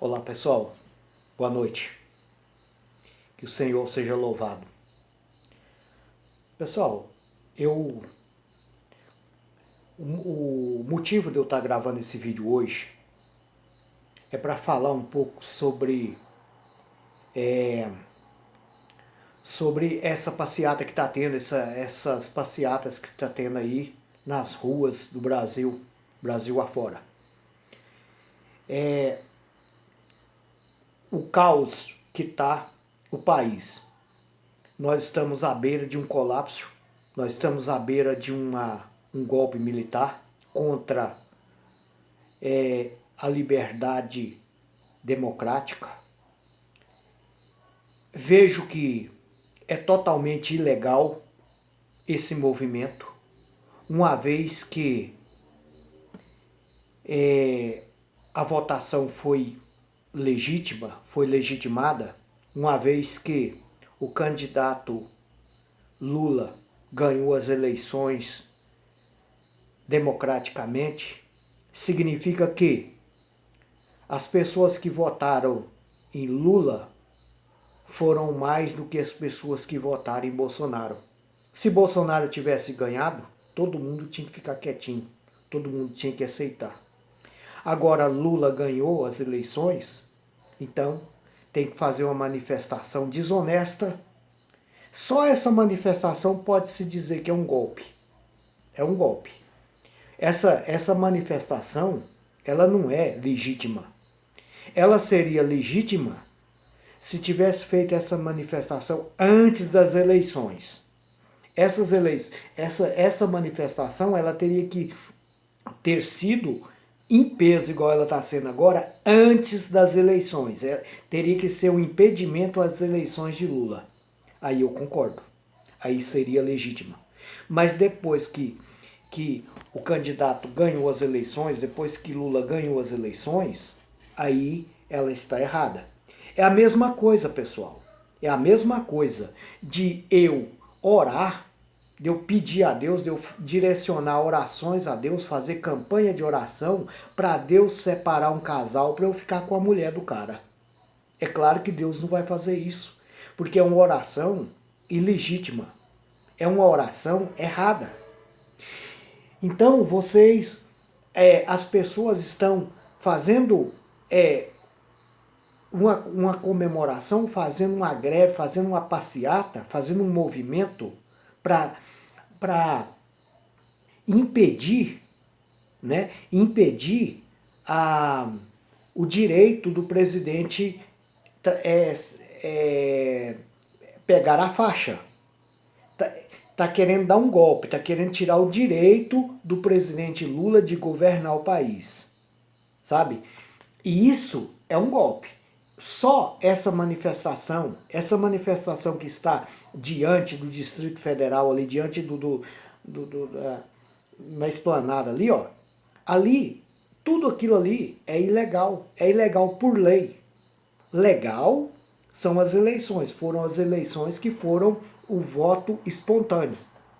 Olá pessoal, boa noite, que o Senhor seja louvado. Pessoal, o motivo de eu estar gravando esse vídeo hoje é para falar um pouco sobre essa passeata que está tendo, essas passeatas que está tendo aí nas ruas do Brasil, Brasil afora. O caos que está o país. Nós estamos à beira de um colapso, nós estamos à beira de um golpe militar contra a liberdade democrática. Vejo que é totalmente ilegal esse movimento, uma vez que a votação foi legítima, foi legitimada, uma vez que o candidato Lula ganhou as eleições democraticamente, significa que as pessoas que votaram em Lula foram mais do que as pessoas que votaram em Bolsonaro. Se Bolsonaro tivesse ganhado, todo mundo tinha que ficar quietinho, todo mundo tinha que aceitar. Agora Lula ganhou as eleições, então tem que fazer uma manifestação desonesta. Só essa manifestação pode-se dizer que é um golpe. É um golpe. Essa manifestação, ela não é legítima. Ela seria legítima se tivesse feito essa manifestação antes das eleições. Essa manifestação, ela teria que ter sido em peso, igual ela está sendo agora, antes das eleições. Teria que ser um impedimento às eleições de Lula. Aí eu concordo. Aí seria legítima. Mas depois que o candidato ganhou as eleições, depois que Lula ganhou as eleições, aí ela está errada. É a mesma coisa, pessoal. É a mesma coisa de eu orar, de eu pedir a Deus, de eu direcionar orações a Deus, fazer campanha de oração para Deus separar um casal para eu ficar com a mulher do cara. É claro que Deus não vai fazer isso, porque é uma oração ilegítima. É uma oração errada. Então vocês, as pessoas estão fazendo uma comemoração, fazendo uma greve, fazendo uma passeata, fazendo um movimento para impedir, né, o direito do presidente pegar a faixa. Tá querendo dar um golpe, tá querendo tirar o direito do presidente Lula de governar o país, sabe? E isso é um golpe. Só essa manifestação que está diante do Distrito Federal, ali diante na esplanada ali, ó, ali, tudo aquilo ali é ilegal por lei. Legal são as eleições, foram as eleições que foram o voto espontâneo.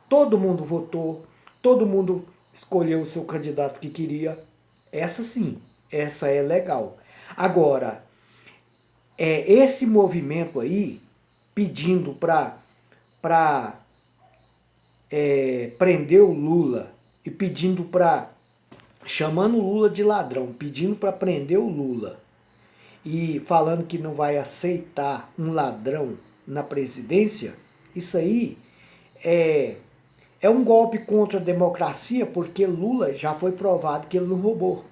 Todo mundo votou, todo mundo escolheu o seu candidato que queria. Essa sim, essa é legal. Agora, esse movimento aí, pedindo para prender o Lula e pedindo chamando o Lula de ladrão, pedindo para prender o Lula e falando que não vai aceitar um ladrão na presidência, isso aí é um golpe contra a democracia, porque Lula já foi provado que ele não roubou.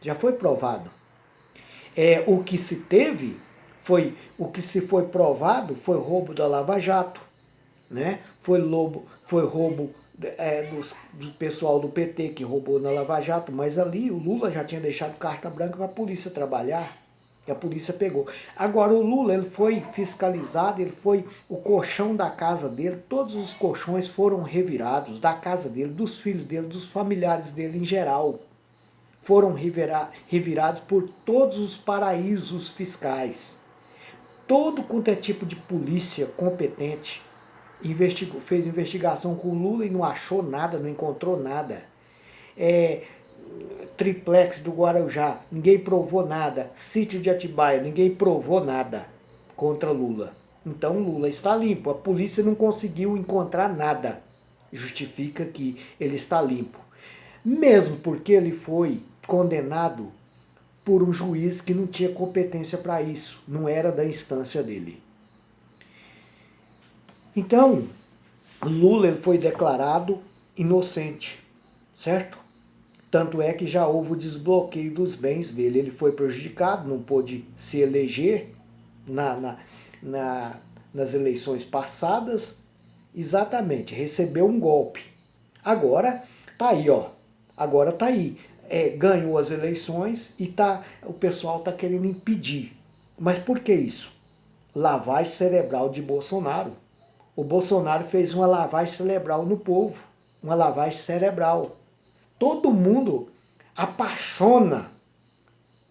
Já foi provado. O que se teve foi provado foi roubo da Lava Jato, né? Foi roubo do pessoal do PT que roubou na Lava Jato, mas ali o Lula já tinha deixado carta branca para a polícia trabalhar. E a polícia pegou. Agora o Lula, ele foi fiscalizado, ele foi o colchão da casa dele, todos os colchões foram revirados, da casa dele, dos filhos dele, dos familiares dele em geral. Foram revirados por todos os paraísos fiscais. Todo quanto é tipo de polícia competente fez investigação com o Lula e não achou nada, não encontrou nada. triplex do Guarujá, ninguém provou nada. Sítio de Atibaia, ninguém provou nada contra Lula. Então Lula está limpo. A polícia não conseguiu encontrar nada. Justifica que ele está limpo. Mesmo porque ele foi condenado por um juiz que não tinha competência para isso. Não era da instância dele. Então, Lula ele foi declarado inocente, certo? Tanto é que já houve o desbloqueio dos bens dele. Ele foi prejudicado, não pôde se eleger nas eleições passadas. Exatamente, recebeu um golpe. Agora tá aí, ó. Agora tá aí. Ganhou as eleições e o pessoal tá querendo impedir. Mas por que isso? Lavagem cerebral de Bolsonaro. O Bolsonaro fez uma lavagem cerebral no povo. Uma lavagem cerebral. Todo mundo apaixona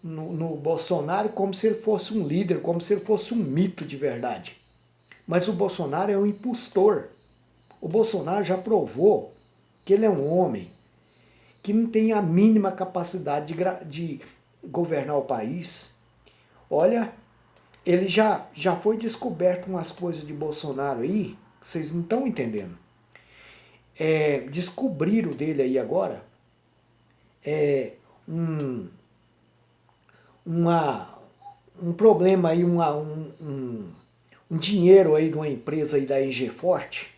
no Bolsonaro como se ele fosse um líder, como se ele fosse um mito de verdade. Mas o Bolsonaro é um impostor. O Bolsonaro já provou que ele é um homem que não tem a mínima capacidade de governar o país. Olha, ele já foi descoberto umas coisas de Bolsonaro aí, vocês não estão entendendo. Descobriram dele aí agora um problema aí, um dinheiro aí de uma empresa aí da IG Forte,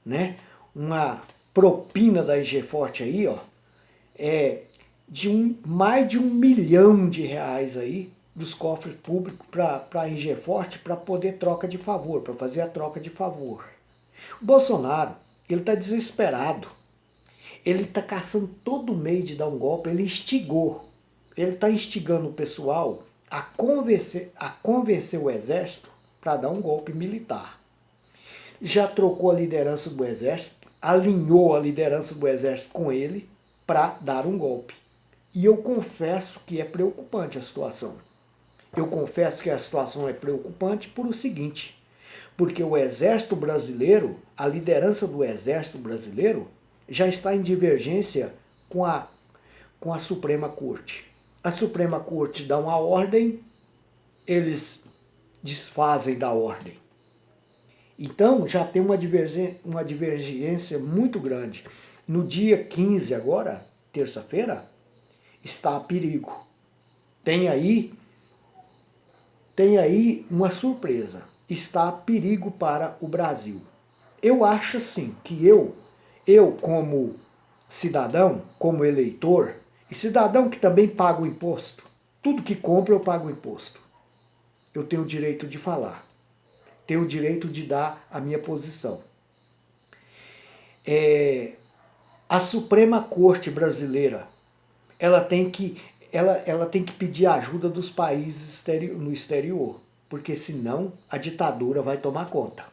né? Uma propina da IG Forte aí, ó, mais de R$ 1 milhão aí dos cofres públicos para a IG Forte para poder troca de favor, para fazer a troca de favor. O Bolsonaro, ele está desesperado. Ele está caçando todo meio de dar um golpe, ele instigou. Ele está instigando o pessoal a convencer o exército para dar um golpe militar. Já trocou a liderança do exército, alinhou a liderança do exército com ele para dar um golpe. E eu confesso que é preocupante a situação. Eu confesso que a situação é preocupante por o seguinte, porque o exército brasileiro, a liderança do exército brasileiro, já está em divergência com a Suprema Corte. A Suprema Corte dá uma ordem, eles desfazem da ordem. Então já tem uma divergência muito grande. No dia 15 agora, terça-feira, está a perigo. Tem aí uma surpresa. Está a perigo para o Brasil. Eu acho assim que eu como cidadão, como eleitor, e cidadão que também paga o imposto, tudo que compra eu pago o imposto. Eu tenho o direito de falar. Tenho o direito de dar a minha posição. A Suprema Corte brasileira, ela tem que pedir ajuda dos países no exterior, porque senão a ditadura vai tomar conta.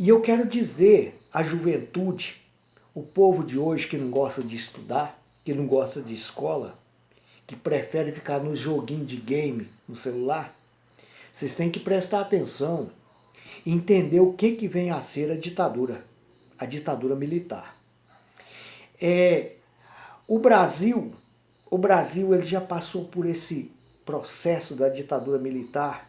E eu quero dizer à juventude, o povo de hoje que não gosta de estudar, que não gosta de escola, que prefere ficar no joguinho de game no celular, vocês têm que prestar atenção e entender o que vem a ser a ditadura militar. O Brasil ele já passou por esse processo da ditadura militar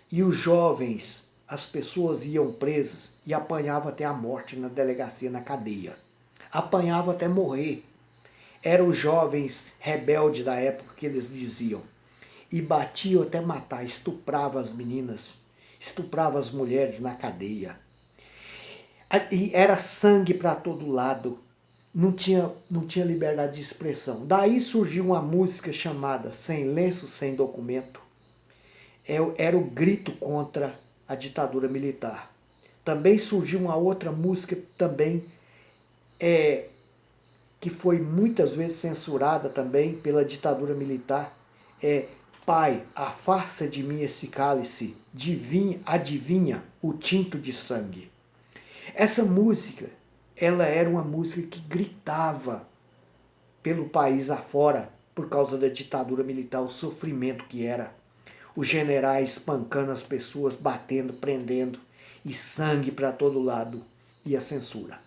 e os jovens, as pessoas iam presas e apanhavam até a morte na delegacia, na cadeia. Apanhavam até morrer. Eram os jovens rebeldes da época que eles diziam. E batiam até matar, estupravam as meninas, estupravam as mulheres na cadeia. E era sangue para todo lado. Não tinha liberdade de expressão. Daí surgiu uma música chamada Sem Lenço, Sem Documento. Era o grito contra a ditadura militar. Também surgiu uma outra música também que foi muitas vezes censurada também pela ditadura militar. Pai, afasta de mim esse cálice, adivinha o tinto de sangue. Essa música, ela era uma música que gritava pelo país afora por causa da ditadura militar, o sofrimento que era. Os generais espancando as pessoas, batendo, prendendo, e sangue para todo lado, e a censura.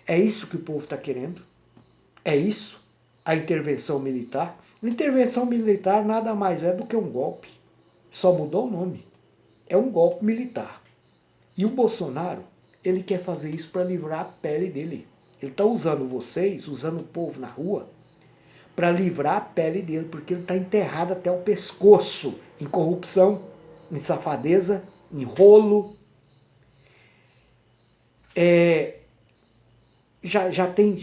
É isso que o povo está querendo? É isso? a intervenção militar. Intervenção militar nada mais é do que um golpe. Só mudou o nome. É um golpe militar. E o Bolsonaro, ele quer fazer isso para livrar a pele dele. Ele está usando vocês, usando o povo na rua, para livrar a pele dele, porque ele está enterrado até o pescoço em corrupção, em safadeza, em rolo. Já tem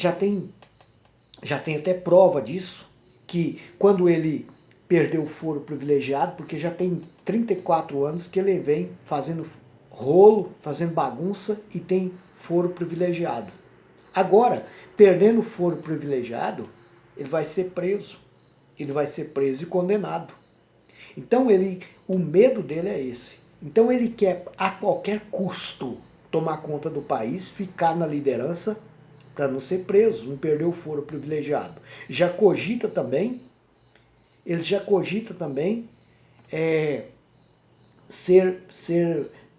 até prova disso, que quando ele perdeu o foro privilegiado, porque já tem 34 anos que ele vem fazendo rolo, fazendo bagunça e tem foro privilegiado. Agora, perdendo o foro privilegiado, ele vai ser preso. Ele vai ser preso e condenado. Então o medo dele é esse. Então ele quer a qualquer custo tomar conta do país, ficar na liderança para não ser preso, não perder o foro privilegiado. Ele já cogita também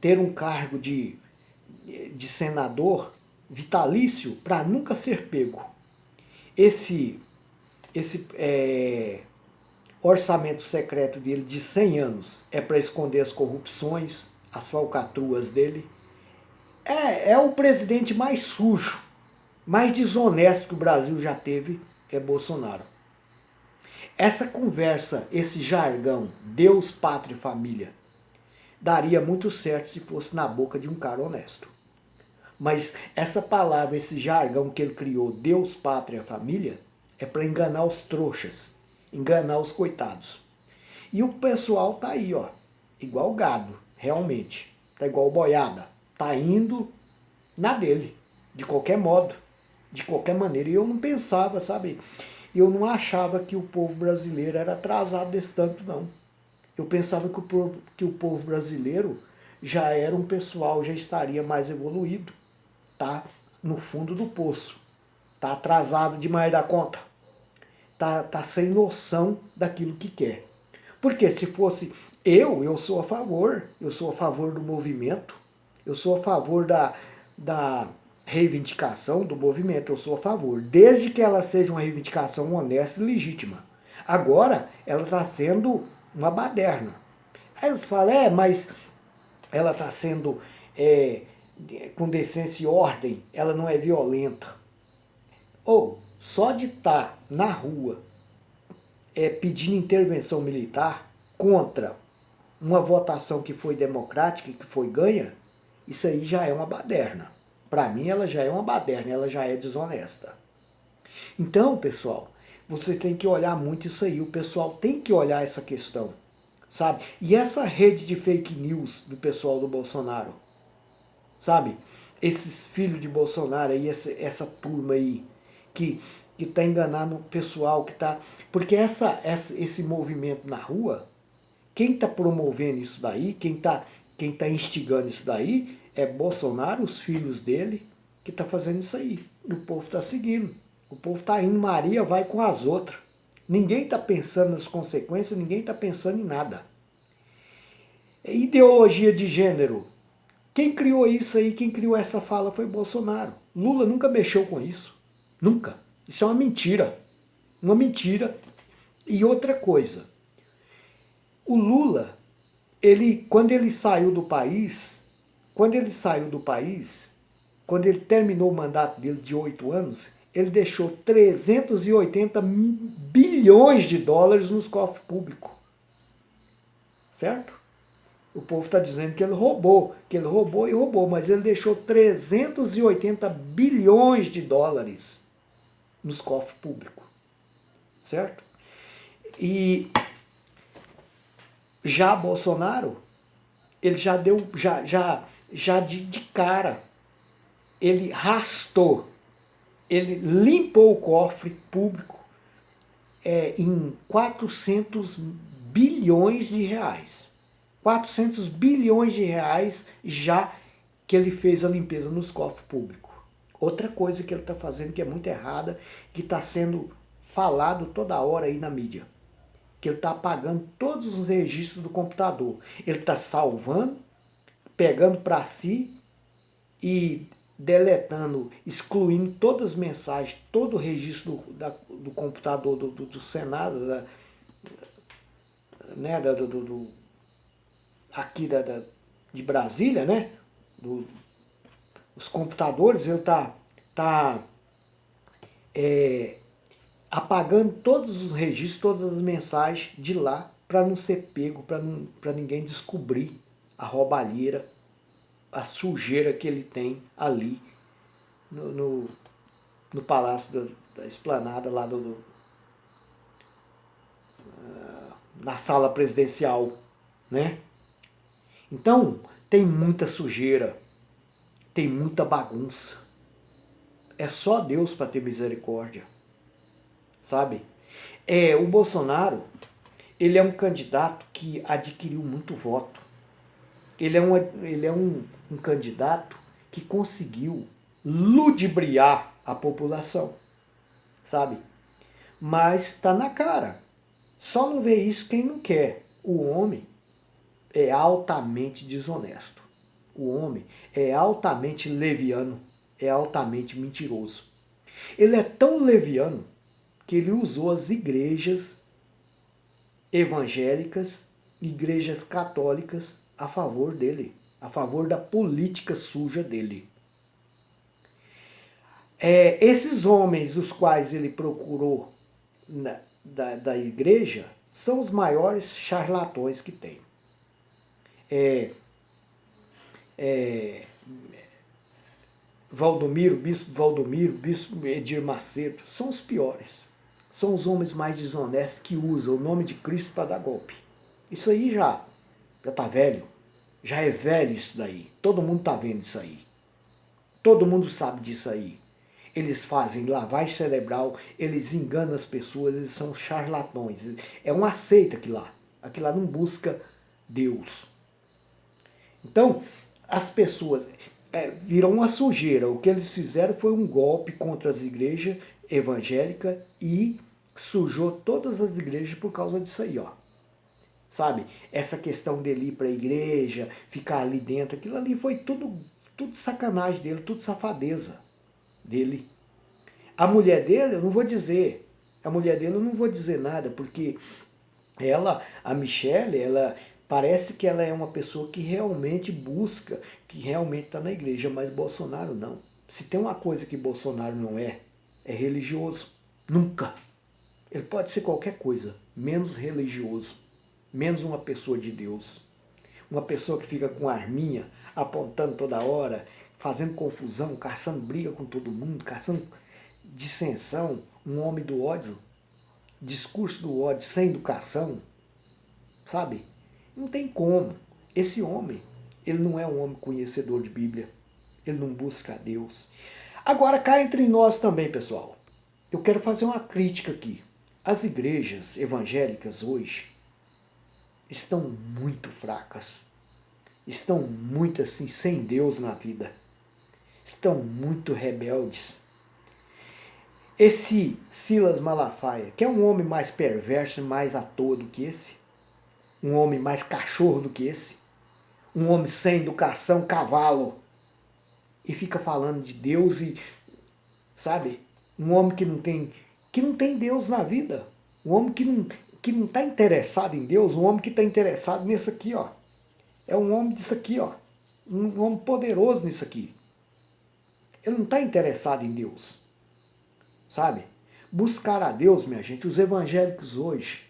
ter um cargo de senador vitalício para nunca ser pego. Esse orçamento secreto dele de 100 anos é para esconder as corrupções, as falcatruas dele. É o presidente mais sujo, mais desonesto que o Brasil já teve, é Bolsonaro. Essa conversa, esse jargão, Deus, Pátria e Família, daria muito certo se fosse na boca de um cara honesto. Mas essa palavra, esse jargão que ele criou, Deus, Pátria e Família, é para enganar os trouxas, enganar os coitados. E o pessoal tá aí, ó, igual gado, realmente. Tá igual boiada. Tá indo na dele, de qualquer modo, de qualquer maneira. E eu não pensava, sabe? Eu não achava que o povo brasileiro era atrasado desse tanto, não. Eu pensava que o povo brasileiro já era um pessoal, já estaria mais evoluído. Tá no fundo do poço. Tá atrasado demais da conta. Tá sem noção daquilo que quer. Porque se fosse eu sou a favor. Eu sou a favor do movimento. Eu sou a favor da reivindicação do movimento. Eu sou a favor. Desde que ela seja uma reivindicação honesta e legítima. Agora, ela está sendo uma baderna. Aí você fala, mas ela está sendo com decência e ordem, ela não é violenta. Ou, só de estar na rua pedindo intervenção militar contra uma votação que foi democrática e que foi ganha, isso aí já é uma baderna. Para mim, ela já é uma baderna, ela já é desonesta. Então, pessoal, você tem que olhar muito isso aí. O pessoal tem que olhar essa questão, sabe? E essa rede de fake news do pessoal do Bolsonaro, sabe? Esses filhos de Bolsonaro aí, essa turma aí, que está enganando o pessoal, que tá... Porque esse movimento na rua, quem está promovendo isso daí, quem tá instigando isso daí, é Bolsonaro, os filhos dele, que está fazendo isso aí. E o povo está seguindo. O povo está indo, Maria vai com as outras. Ninguém está pensando nas consequências, ninguém está pensando em nada. Ideologia de gênero. Quem criou isso aí, quem criou essa fala foi Bolsonaro. Lula nunca mexeu com isso. Nunca. Isso é uma mentira. Uma mentira. E outra coisa. O Lula, quando ele saiu do país, quando ele terminou o mandato dele de 8 anos, ele deixou 380 bilhões de dólares nos cofres públicos. Certo? O povo está dizendo que ele roubou, mas ele deixou 380 bilhões de dólares nos cofres públicos. Certo? E já Bolsonaro, ele já deu, já de cara, ele rastou, ele limpou o cofre público em 400 bilhões de reais. 400 bilhões de reais já que ele fez a limpeza nos cofres públicos. Outra coisa que ele está fazendo que é muito errada, que está sendo falado toda hora aí na mídia, que ele está apagando todos os registros do computador. Ele está salvando, pegando para si e deletando, excluindo todas as mensagens, todo o registro do computador do Senado, né, aqui de Brasília, né, os computadores, ele tá apagando todos os registros, todas as mensagens de lá, para não ser pego, para ninguém descobrir a roubalheira, a sujeira que ele tem ali no Palácio da Esplanada, lá na sala presidencial, né? Então, tem muita sujeira, tem muita bagunça. É só Deus para ter misericórdia, sabe? O Bolsonaro, ele é um candidato que adquiriu muito voto. Ele é um candidato que conseguiu ludibriar a população, sabe? Mas está na cara. Só não vê isso quem não quer. O homem é altamente desonesto. O homem é altamente leviano, é altamente mentiroso. Ele é tão leviano que ele usou as igrejas evangélicas, igrejas católicas a favor dele, a favor da política suja dele. Esses homens os quais ele procurou da igreja são os maiores charlatões que tem. Valdomiro, bispo Edir Macedo, são os piores. São os homens mais desonestos que usam o nome de Cristo para dar golpe. Isso aí já tá velho. Já é velho isso daí. Todo mundo tá vendo isso aí. Todo mundo sabe disso aí. Eles fazem lavagem cerebral, eles enganam as pessoas, eles são charlatões. É uma seita aquilo lá. Aquilo lá não busca Deus. Então, as pessoas viram uma sujeira. O que eles fizeram foi um golpe contra as igrejas evangélicas e sujou todas as igrejas por causa disso aí, ó. Sabe? Essa questão dele ir para a igreja, ficar ali dentro, aquilo ali foi tudo sacanagem dele, tudo safadeza dele. A mulher dele, eu não vou dizer. A mulher dele eu não vou dizer nada, porque a Michelle, ela parece que ela é uma pessoa que realmente busca, que realmente está na igreja, mas Bolsonaro não. Se tem uma coisa que Bolsonaro não é religioso. Nunca. Ele pode ser qualquer coisa, menos religioso, menos uma pessoa de Deus. Uma pessoa que fica com arminha, apontando toda hora, fazendo confusão, caçando briga com todo mundo, caçando dissensão, um homem do ódio, discurso do ódio sem educação, sabe? Não tem como. Esse homem, ele não é um homem conhecedor de Bíblia. Ele não busca a Deus. Agora, cá entre nós também, pessoal, eu quero fazer uma crítica aqui. As igrejas evangélicas hoje estão muito fracas. Estão muito assim, sem Deus na vida. Estão muito rebeldes. Esse Silas Malafaia, que é um homem mais perverso e mais à toa do que esse, um homem mais cachorro do que esse, um homem sem educação, cavalo, e fica falando de Deus e, sabe, um homem que não tem Deus na vida, um homem que não está interessado em Deus, um homem que está interessado nisso aqui, ó. É um homem disso aqui, ó, um homem poderoso nisso aqui. Ele não está interessado em Deus, sabe? Buscar a Deus, minha gente, os evangélicos hoje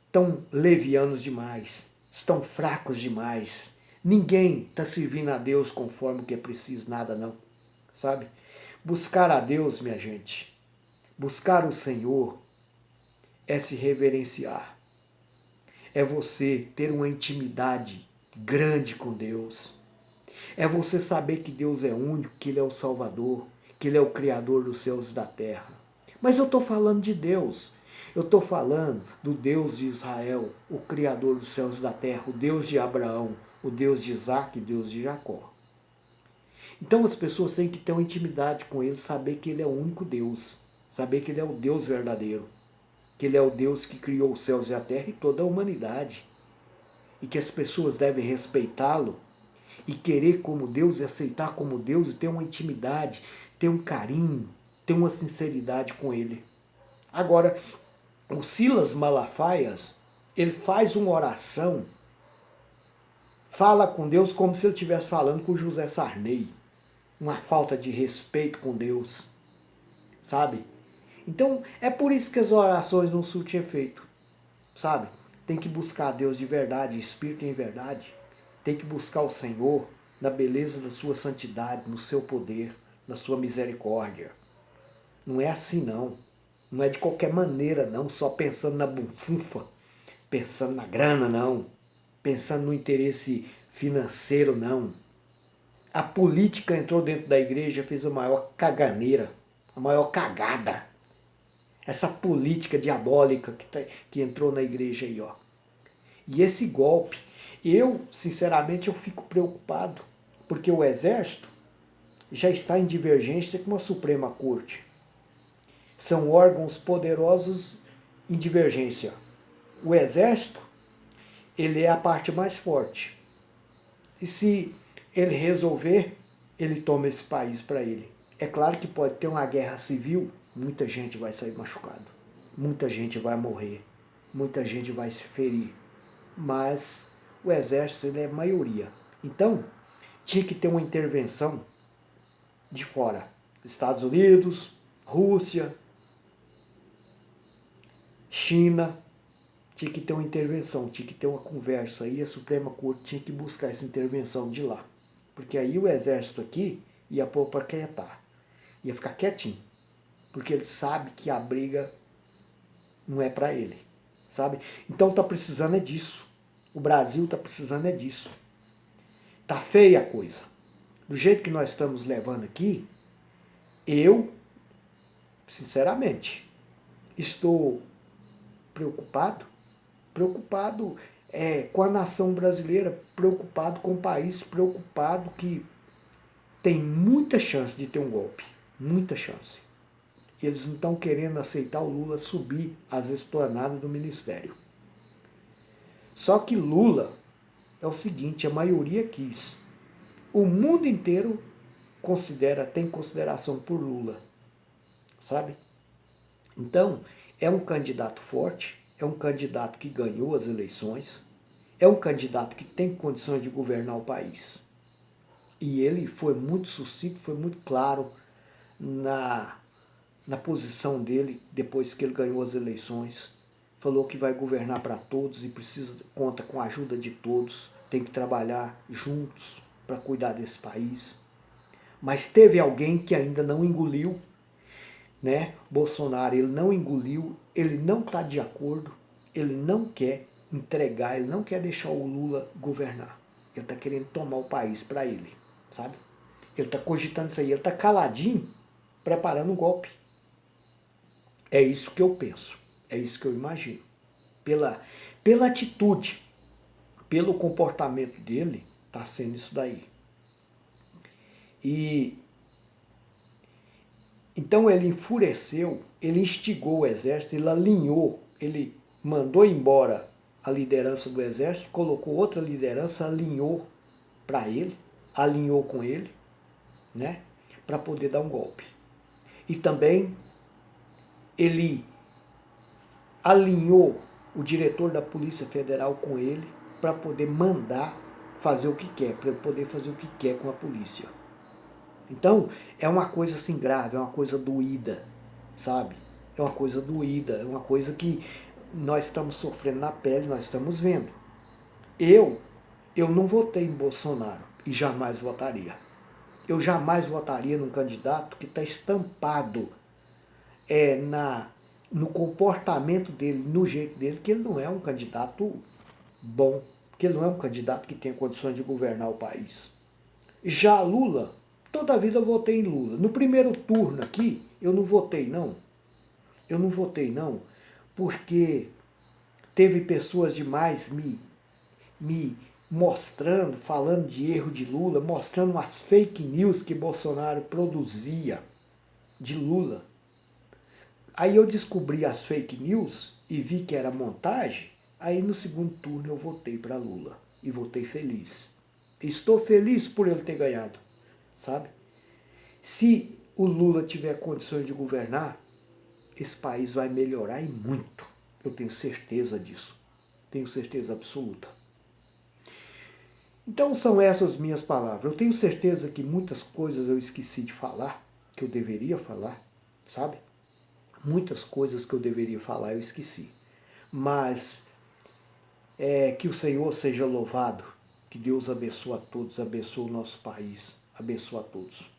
estão levianos demais, estão fracos demais. Ninguém está servindo a Deus conforme o que é preciso, nada não, sabe? Buscar a Deus, minha gente, buscar o Senhor é se reverenciar. É você ter uma intimidade grande com Deus. É você saber que Deus é único, que Ele é o Salvador, que Ele é o Criador dos céus e da terra. Mas eu estou falando de Deus. Eu estou falando do Deus de Israel, o Criador dos céus e da terra, o Deus de Abraão, o Deus de Isaac e o Deus de Jacó. Então as pessoas têm que ter uma intimidade com Ele, saber que Ele é o único Deus, saber que Ele é o Deus verdadeiro, que Ele é o Deus que criou os céus e a terra e toda a humanidade, e que as pessoas devem respeitá-lo e querer como Deus, e aceitar como Deus, e ter uma intimidade, ter um carinho, ter uma sinceridade com Ele. Agora, o Silas Malafaias, ele faz uma oração, fala com Deus como se ele estivesse falando com José Sarney. Uma falta de respeito com Deus, sabe? Então, é por isso que as orações não surtem efeito, sabe? Tem que buscar Deus de verdade, Espírito em verdade. Tem que buscar o Senhor na beleza da sua santidade, no seu poder, na sua misericórdia. Não é assim não. Não é de qualquer maneira não, só pensando na bufunfa, pensando na grana não, pensando no interesse financeiro não. A política entrou dentro da igreja, fez a maior caganeira, a maior cagada. Essa política diabólica que entrou na igreja aí, ó. E esse golpe, sinceramente, eu fico preocupado, porque o Exército já está em divergência com a Suprema Corte. São órgãos poderosos em divergência. O Exército, ele é a parte mais forte. E se ele resolver, ele toma esse país para ele. É claro que pode ter uma guerra civil, muita gente vai sair machucado, muita gente vai morrer, muita gente vai se ferir. Mas o exército ele é maioria. Então, tinha que ter uma intervenção de fora. Estados Unidos, Rússia, China, tinha que ter uma intervenção, tinha que ter uma conversa. Aí a Suprema Corte tinha que buscar essa intervenção de lá. Porque aí o exército aqui ia pôr para quietar. Ia ficar quietinho. Porque ele sabe que a briga não é para ele. Sabe? Então tá precisando é disso. O Brasil tá precisando é disso. Tá feia a coisa. Do jeito que nós estamos levando aqui, eu, sinceramente, estou preocupado com a nação brasileira, preocupado com o país, preocupado que tem muita chance de ter um golpe, muita chance. Eles não estão querendo aceitar o Lula subir às esplanadas do ministério. Só que Lula é o seguinte, a maioria quis. O mundo inteiro tem consideração por Lula, sabe? Então, é um candidato forte, é um candidato que ganhou as eleições, é um candidato que tem condições de governar o país. E ele foi muito sucinto, foi muito claro na posição dele depois que ele ganhou as eleições. Falou que vai governar para todos e conta com a ajuda de todos, tem que trabalhar juntos para cuidar desse país. Mas teve alguém que ainda não engoliu, né? Bolsonaro, ele não engoliu, ele não está de acordo, ele não quer entregar, ele não quer deixar o Lula governar. Ele está querendo tomar o país para ele, sabe? Ele está cogitando isso aí, ele está caladinho, preparando um golpe. É isso que eu penso, é isso que eu imagino. Pela atitude, pelo comportamento dele, está sendo isso daí. E então ele enfureceu, ele instigou o exército, ele alinhou, ele mandou embora a liderança do exército, colocou outra liderança, alinhou para ele, alinhou com ele, né, para poder dar um golpe. E também ele alinhou o diretor da Polícia Federal com ele para poder mandar fazer o que quer, para poder fazer o que quer com a polícia. Então, é uma coisa assim grave, é uma coisa doída, sabe? É uma coisa doída, é uma coisa que nós estamos sofrendo na pele, nós estamos vendo. Eu não votei em Bolsonaro e jamais votaria. Eu jamais votaria num candidato que está estampado no comportamento dele, no jeito dele, que ele não é um candidato bom, que ele não é um candidato que tenha condições de governar o país. Já Lula, toda a vida eu votei em Lula. No primeiro turno aqui, eu não votei não. Eu não votei não, porque teve pessoas demais me mostrando, falando de erro de Lula, mostrando as fake news que Bolsonaro produzia de Lula. Aí eu descobri as fake news e vi que era montagem, aí no segundo turno eu votei para Lula e votei feliz. Estou feliz por ele ter ganhado, sabe? Se o Lula tiver condições de governar, esse país vai melhorar e muito. Eu tenho certeza disso. Tenho certeza absoluta. Então são essas minhas palavras. Eu tenho certeza que muitas coisas eu esqueci de falar, que eu deveria falar, sabe? Muitas coisas que eu deveria falar eu esqueci. Mas que o Senhor seja louvado, que Deus abençoe a todos, abençoe o nosso país, abençoe a todos.